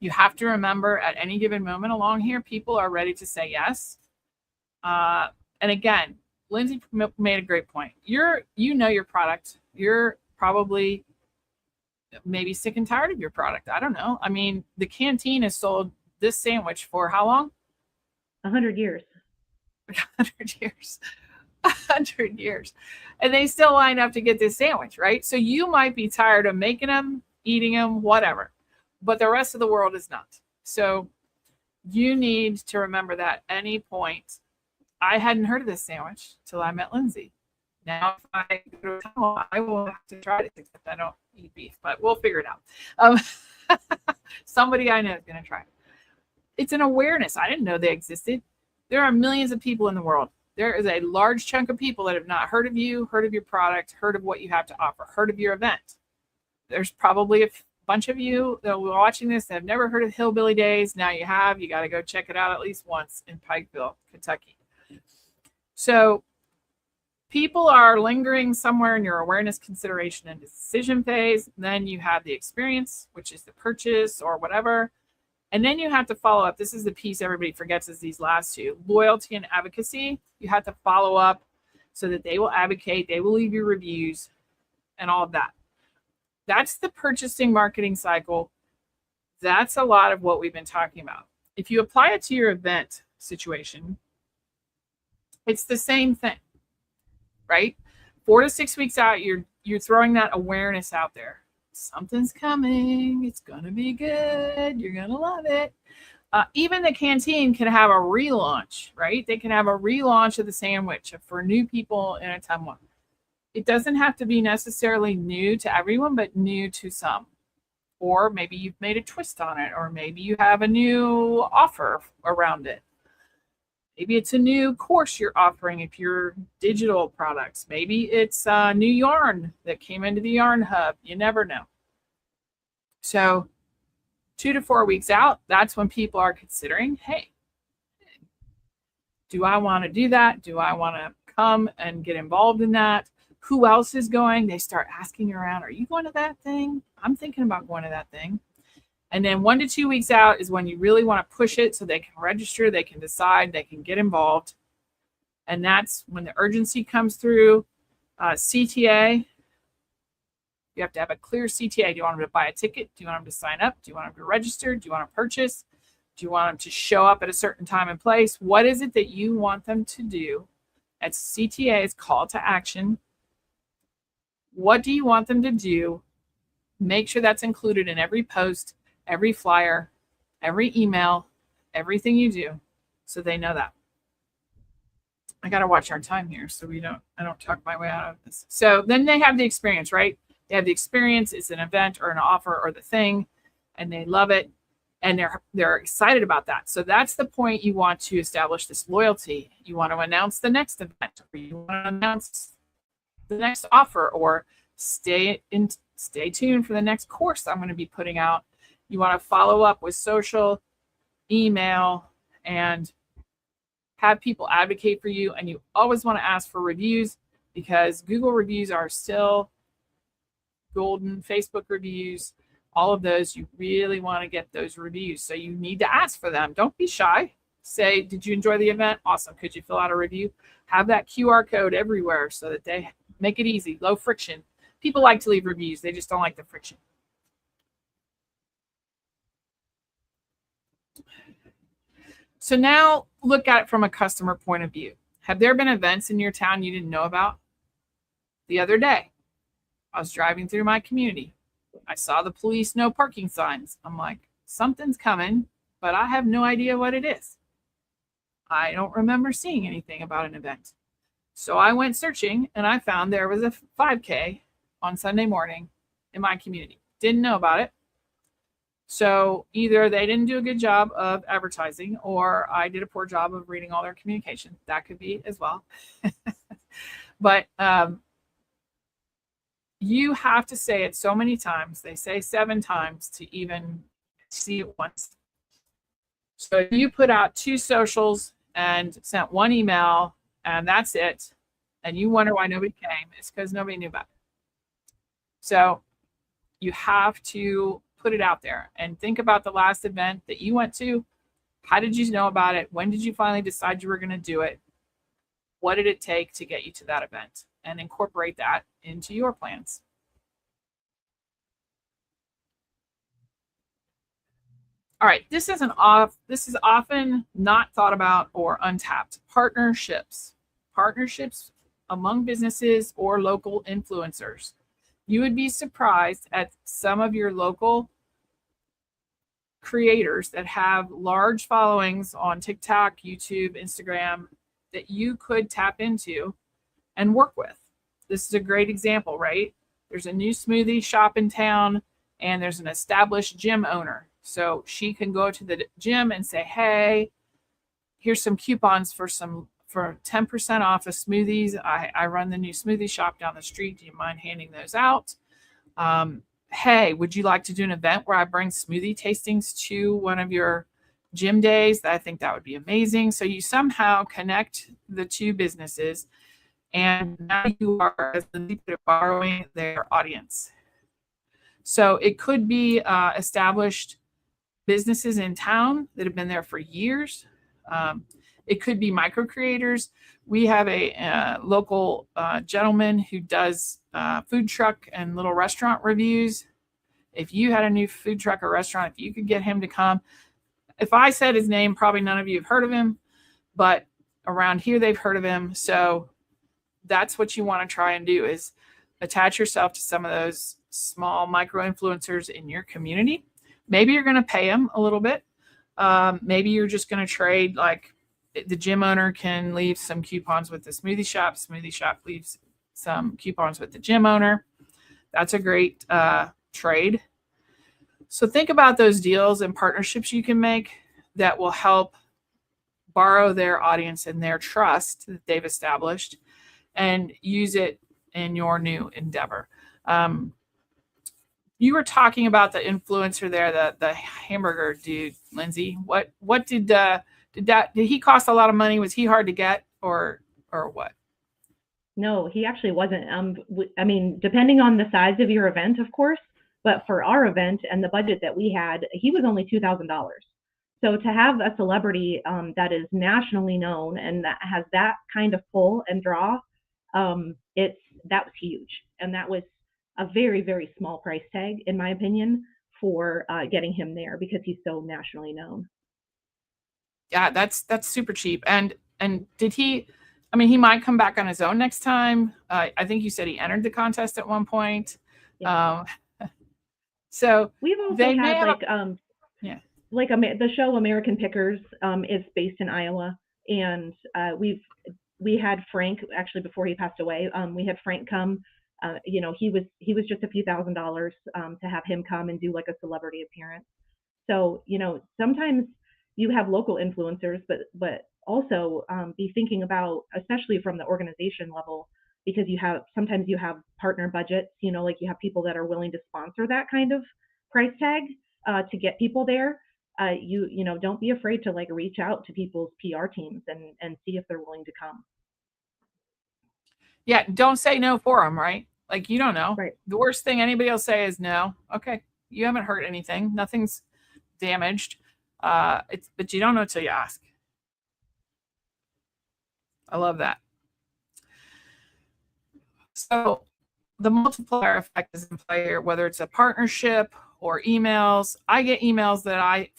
You have to remember at any given moment along here, people are ready to say yes. And again, Lindsey made a great point. You know your product. You're probably maybe sick and tired of your product. I don't know. I mean, the canteen has sold this sandwich for how long? 100 years. 100 years. 100 years. And they still line up to get this sandwich, right? So you might be tired of making them, eating them, whatever. But the rest of the world is not. So you need to remember that at any point. I hadn't heard of this sandwich till I met Lindsey. Now, if I go to Tamil, I will have to try it, except I don't eat beef, but we'll figure it out. Somebody I know is going to try it. It's an awareness. I didn't know they existed. There are millions of people in the world. There is a large chunk of people that have not heard of you, heard of your product, heard of what you have to offer, heard of your event. There's probably a bunch of you that will be watching this that have never heard of Hillbilly Days. Now you have. You got to go check it out at least once in Pikeville, Kentucky. So people are lingering somewhere in your awareness, consideration, and decision phase. Then you have the experience, which is the purchase or whatever. And then you have to follow up. This is the piece everybody forgets, is these last two. Loyalty and advocacy. You have to follow up so that they will advocate, they will leave you reviews and all of that. That's the purchasing marketing cycle. That's a lot of what we've been talking about. If you apply it to your event situation, it's the same thing, right? 4 to 6 weeks out, you're throwing that awareness out there. Something's coming. It's going to be good. You're going to love it. Even the canteen can have a relaunch, right? They can have a relaunch of the sandwich for new people in a Tamwa. It doesn't have to be necessarily new to everyone, but new to some. Or maybe you've made a twist on it, or maybe you have a new offer around it. Maybe it's a new course you're offering if you're digital products. Maybe it's a new yarn that came into the yarn hub. You never know. So 2 to 4 weeks out, that's when people are considering, hey, do I want to do that? Do I want to come and get involved in that? Who else is going? They start asking around, are you going to that thing? I'm thinking about going to that thing. And then 1 to 2 weeks out is when you really want to push it so they can register, they can decide, they can get involved. And that's when the urgency comes through. CTA, you have to have a clear CTA. Do you want them to buy a ticket? Do you want them to sign up? Do you want them to register? Do you want to purchase? Do you want them to show up at a certain time and place? What is it that you want them to do? That's CTA's call to action. What do you want them to do? Make sure that's included in every post, every flyer, every email, everything you do, so they know that. I got to watch our time here so I don't talk my way out of this. So then they have the experience, right? They have the experience. It's an event or an offer or the thing, and they love it, and they're excited about that. So that's the point you want to establish this loyalty. You want to announce the next event, or you want to announce the next offer, or stay tuned for the next course I'm going to be putting out. You want to follow up with social, email, and have people advocate for you, and you always want to ask for reviews because Google reviews are still golden. Facebook reviews, all of those, you really want to get those reviews. So you need to ask for them. Don't be shy. Say, did you enjoy the event? Awesome. Could you fill out a review? Have that QR code everywhere so that they make it easy, low friction. People like to leave reviews. They just don't like the friction. So now look at it from a customer point of view. Have there been events in your town you didn't know about? The other day, I was driving through my community. I saw the police no parking signs. I'm like, something's coming, but I have no idea what it is. I don't remember seeing anything about an event. So I went searching and I found there was a 5K on Sunday morning in my community. Didn't know about it. So either they didn't do a good job of advertising or I did a poor job of reading all their communication. That could be as well. But you have to say it so many times. They say 7 times to even see it once. So if you put out 2 socials and sent 1 email and that's it, and you wonder why nobody came, it's because nobody knew about it. So you have to put it out there and think about the last event that you went to. How did you know about it? When did you finally decide you were going to do it? What did it take to get you to that event? And incorporate that into your plans. All right, this is often not thought about or untapped. Partnerships among businesses or local influencers. You would be surprised at some of your local creators that have large followings on TikTok, YouTube, Instagram that you could tap into and work with. This is a great example, right? There's a new smoothie shop in town and there's an established gym owner. So she can go to the gym and say, hey, here's some coupons for 10% off of smoothies. I run the new smoothie shop down the street. Do you mind handing those out? Hey, would you like to do an event where I bring smoothie tastings to one of your gym days? I think that would be amazing. So you somehow connect the 2 businesses, and now you are, as Lindsey put it, borrowing their audience. So it could be established businesses in town that have been there for years. It could be micro creators. We have a local gentleman who does food truck and little restaurant reviews. If you had a new food truck or restaurant, if you could get him to come, if I said his name, probably none of you have heard of him, but around here they've heard of him. So that's what you want to try and do, is attach yourself to some of those small micro influencers in your community. Maybe you're going to pay them a little bit. Maybe you're just going to trade, like the gym owner can leave some coupons with the smoothie shop leaves some coupons with the gym owner. That's a great trade. So think about those deals and partnerships you can make that will help borrow their audience and their trust that they've established and use it in your new endeavor. You were talking about the influencer there, the hamburger dude, Lindsey. What did he cost a lot of money? Was he hard to get or what? No, he actually wasn't. I mean, depending on the size of your event, of course, but for our event and the budget that we had, he was only $2,000. So to have a celebrity that is nationally known and that has that kind of pull and draw, that was huge. And that was a very, very small price tag, in my opinion, for getting him there because he's so nationally known. Yeah, that's super cheap. And did he? I mean, he might come back on his own next time. I think you said he entered the contest at one point. Yeah. So we've also had the show American Pickers is based in Iowa, and we had Frank actually before he passed away. We had Frank come. He was just a few $1,000s to have him come and do like a celebrity appearance. So sometimes you have local influencers, but also be thinking about, especially from the organization level, because sometimes you have partner budgets. Like you have people that are willing to sponsor that kind of price tag to get people there. don't be afraid to like reach out to people's PR teams and see if they're willing to come. Yeah, don't say no for them, right? Like, you don't know. Right. The worst thing anybody will say is no. Okay, you haven't hurt anything. Nothing's damaged. But you don't know till you ask. I love that. So the multiplier effect is in play here, whether it's a partnership or emails. I get emails that I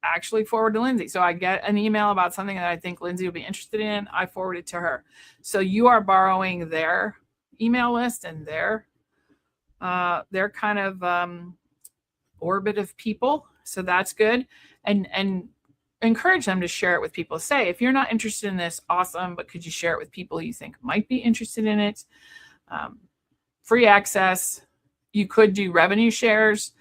actually forward to Lindsey. So I get an email about something that I think Lindsey would be interested in. I forward it to her. So you are borrowing their email list and their kind of orbit of people. So that's good. And encourage them to share it with people. Say, if you're not interested in this, awesome, but could you share it with people you think might be interested in it? Free access. You could do revenue shares.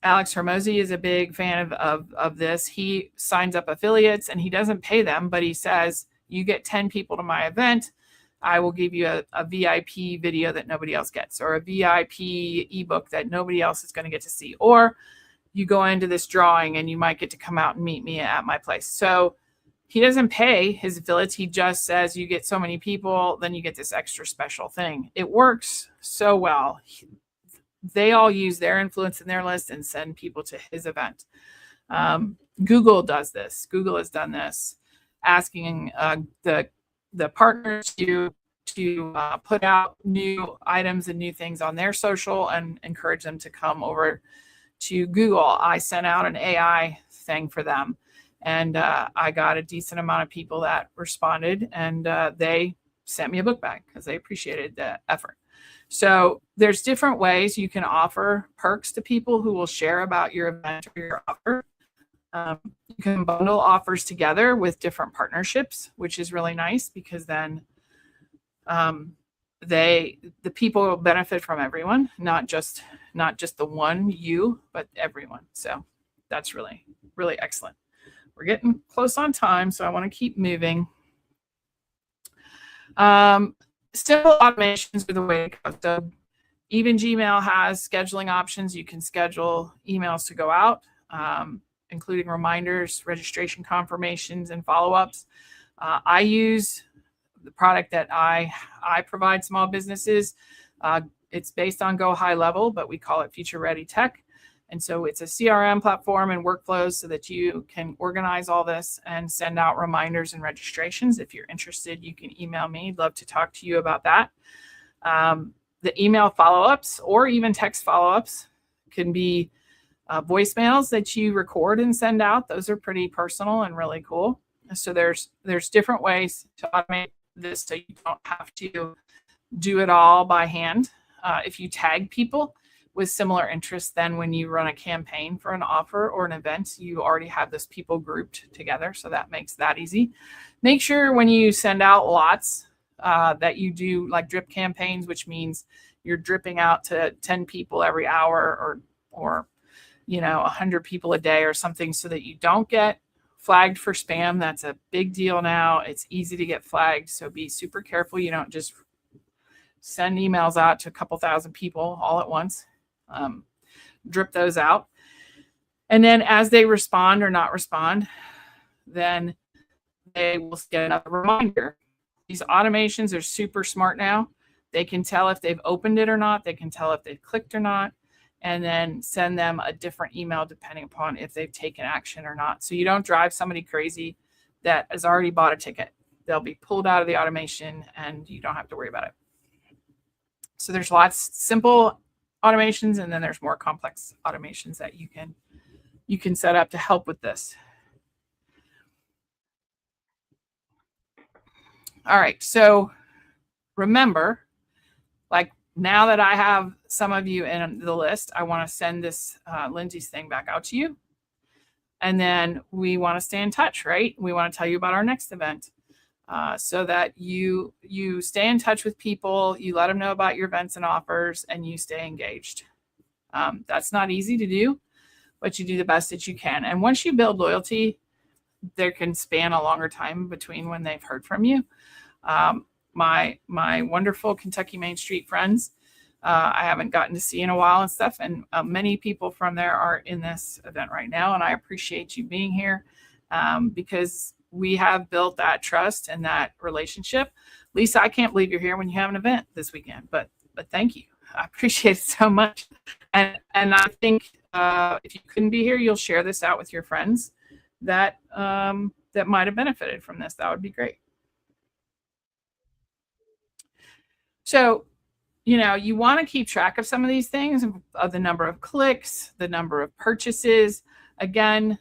Alex Hermosi is a big fan of this. He signs up affiliates and he doesn't pay them, but he says, you get 10 people to my event, I will give you a VIP video that nobody else gets, or a VIP ebook that nobody else is going to get to see. Or you go into this drawing and you might get to come out and meet me at my place. So he doesn't pay his affiliates. He just says, you get so many people, then you get this extra special thing. It works so well. They all use their influence in their list and send people to his event. Google does this. Google has done this, asking the partners to put out new items and new things on their social and encourage them to come over to Google. I sent out an AI thing for them, and I got a decent amount of people that responded, and they sent me a book bag because they appreciated the effort. So there's different ways you can offer perks to people who will share about your event or your offer. You can bundle offers together with different partnerships, which is really nice, because then the people will benefit from everyone, not just the one you, but everyone. So that's really, really excellent. We're getting close on time, so I want to keep moving. Simple automations are the way to go. So even Gmail has scheduling options. You can schedule emails to go out, including reminders, registration confirmations, and follow-ups. I use the product that I provide small businesses. It's based on Go High Level, but we call it Future Ready Tech. And so it's a CRM platform and workflows so that you can organize all this and send out reminders and registrations. If you're interested, you can email me. I'd love to talk to you about that. The email follow-ups or even text follow-ups can be voicemails that you record and send out. Those are pretty personal and really cool. So there's different ways to automate this so you don't have to do it all by hand. If you tag people with similar interests, then when you run a campaign for an offer or an event, you already have those people grouped together. So that makes that easy. Make sure when you send out lots that you do like drip campaigns, which means you're dripping out to 10 people every hour or 100 people a day or something, so that you don't get flagged for spam. That's a big deal now. It's easy to get flagged. So be super careful. You don't just send emails out to a couple thousand people all at once. Drip those out. And then as they respond or not respond, then they will get another reminder. These automations are super smart now. They can tell if they've opened it or not. They can tell if they've clicked or not, and then send them a different email depending upon if they've taken action or not. So you don't drive somebody crazy that has already bought a ticket. They'll be pulled out of the automation and you don't have to worry about it. So there's lots simple automations, and then there's more complex automations that you can set up to help with this. All right, so remember, like now that I have some of you in the list, I want to send this Lindsey's thing back out to you. And then we want to stay in touch, right? We want to tell you about our next event so that you stay in touch with people, you let them know about your events and offers, and you stay engaged. That's not easy to do, but you do the best that you can. And once you build loyalty, there can span a longer time between when they've heard from you. My wonderful Kentucky Main Street friends, I haven't gotten to see in a while and stuff. And many people from there are in this event right now. And I appreciate you being here because we have built that trust and that relationship. Lisa, I can't believe you're here when you have an event this weekend, but thank you. I appreciate it so much. And I think if you couldn't be here, you'll share this out with your friends that that might have benefited from this. That would be great. So, you want to keep track of some of these things, of the number of clicks, the number of purchases. Again,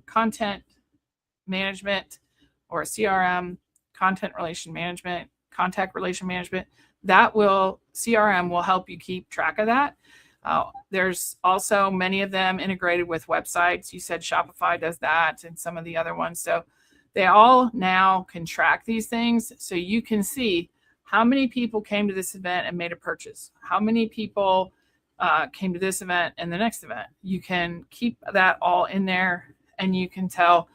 content management or CRM, content relation management, contact relation management, CRM will help you keep track of that. There's also many of them integrated with websites. You said Shopify does that and some of the other ones. So they all now can track these things. So you can see how many people came to this event and made a purchase, how many people came to this event and the next event. You can keep that all in there, and you can tell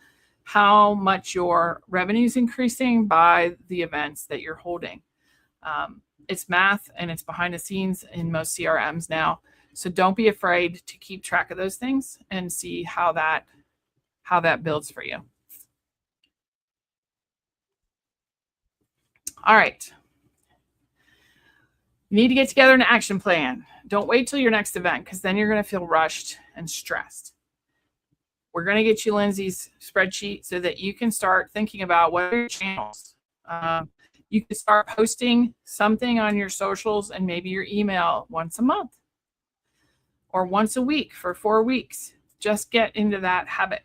how much your revenue is increasing by the events that you're holding. It's math and it's behind the scenes in most CRMs now. So don't be afraid to keep track of those things and see how that builds for you. All right. You need to get together an action plan. Don't wait till your next event, because then you're going to feel rushed and stressed. We're going to get you Lindsey's spreadsheet so that you can start thinking about what are your channels. You can start posting something on your socials and maybe your email once a month or once a week for 4 weeks. Just get into that habit.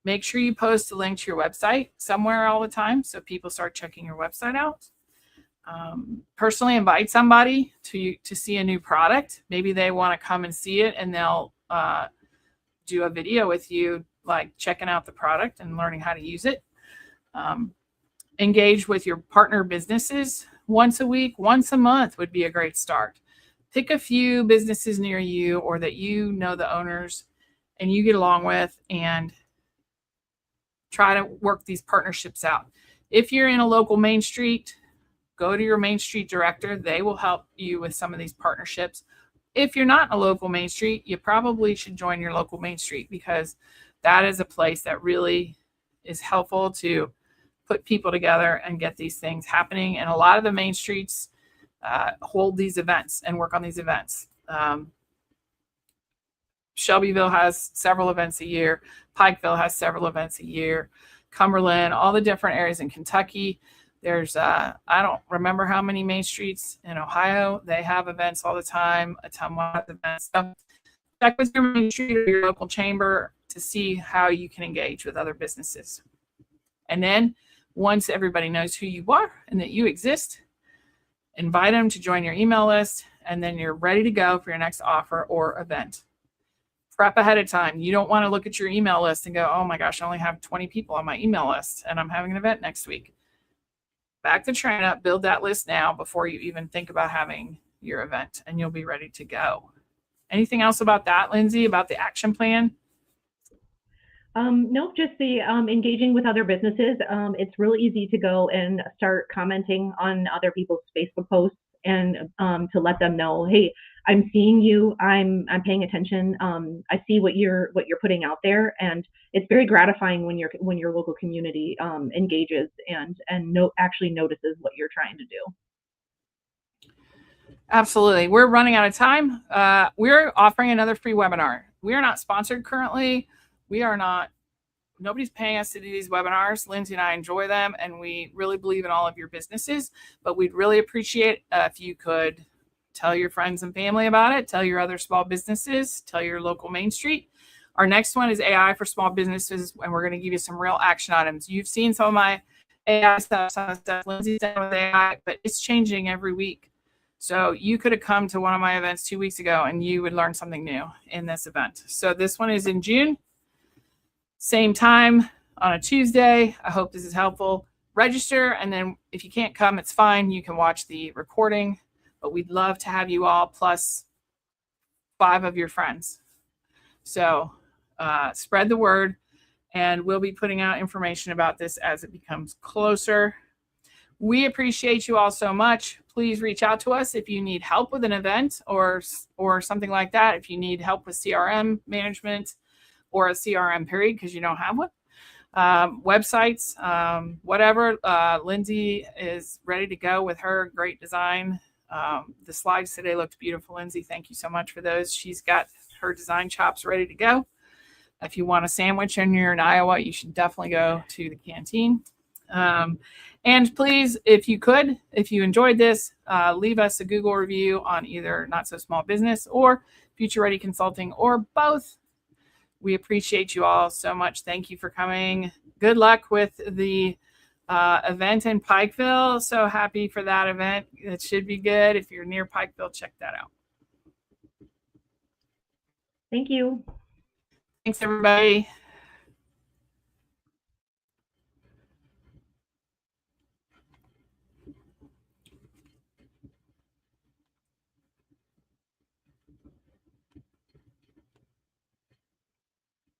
Make sure you post a link to your website somewhere all the time so people start checking your website out. Personally invite somebody to see a new product. Maybe they want to come and see it, and they'll do a video with you, like checking out the product and learning how to use it. Engage with your partner businesses once a week, once a month would be a great start. Pick a few businesses near you or that you know the owners and you get along with, and try to work these partnerships out. If you're in a local Main Street, go to your Main Street director. They will help you with some of these partnerships. If you're not in a local Main Street, you probably should join your local Main Street, because that is a place that really is helpful to put people together and get these things happening. And a lot of the Main Streets hold these events and work on these events. Shelbyville has several events a year. Pikeville has several events a year. Cumberland, all the different areas in Kentucky. There's, I don't remember how many Main Streets in Ohio. They have events all the time. Ottumwa has events. So check with your Main Street or your local chamber to see how you can engage with other businesses. And then once everybody knows who you are and that you exist, invite them to join your email list, and then you're ready to go for your next offer or event. Prep ahead of time. You don't want to look at your email list and go, oh my gosh, I only have 20 people on my email list and I'm having an event next week. Back the train up, build that list now before you even think about having your event, and you'll be ready to go. Anything else about that, Lindsey, about the action plan? No, just the engaging with other businesses. It's really easy to go and start commenting on other people's Facebook posts and to let them know, hey, I'm seeing you. I'm paying attention. I see what you're putting out there, and it's very gratifying when your local community engages and actually notices what you're trying to do. Absolutely. We're running out of time. We're offering another free webinar. We are not sponsored currently. Nobody's paying us to do these webinars. Lindsey and I enjoy them, and we really believe in all of your businesses, but we'd really appreciate if you could tell your friends and family about it, tell your other small businesses, tell your local Main Street. Our next one is AI for small businesses, and we're going to give you some real action items. You've seen some of my AI stuff, some of the stuff Lindsey's done with AI, but it's changing every week. So you could have come to one of my events 2 weeks ago and you would learn something new in this event. So this one is in June, same time on a Tuesday. I hope this is helpful. Register, and then if you can't come, it's fine. You can watch the recording, but we'd love to have you all plus 5 of your friends. So spread the word, and we'll be putting out information about this as it becomes closer. We appreciate you all so much. Please reach out to us if you need help with an event or something like that. If you need help with CRM management or a CRM period because you don't have one, websites, whatever. Lindsey is ready to go with her great design. The slides today looked beautiful, Lindsey. Thank you so much for those. She's got her design chops ready to go. If you want a sandwich and you're in Iowa, you should definitely go to the canteen. And please, if you enjoyed this, leave us a Google review on either Not So Small Business or Future Ready Consulting or both. We appreciate you all so much. Thank you for coming. Good luck with the event in Pikeville. So happy for that event. It should be good. If you're near Pikeville, check that out. Thank you. Thanks, everybody.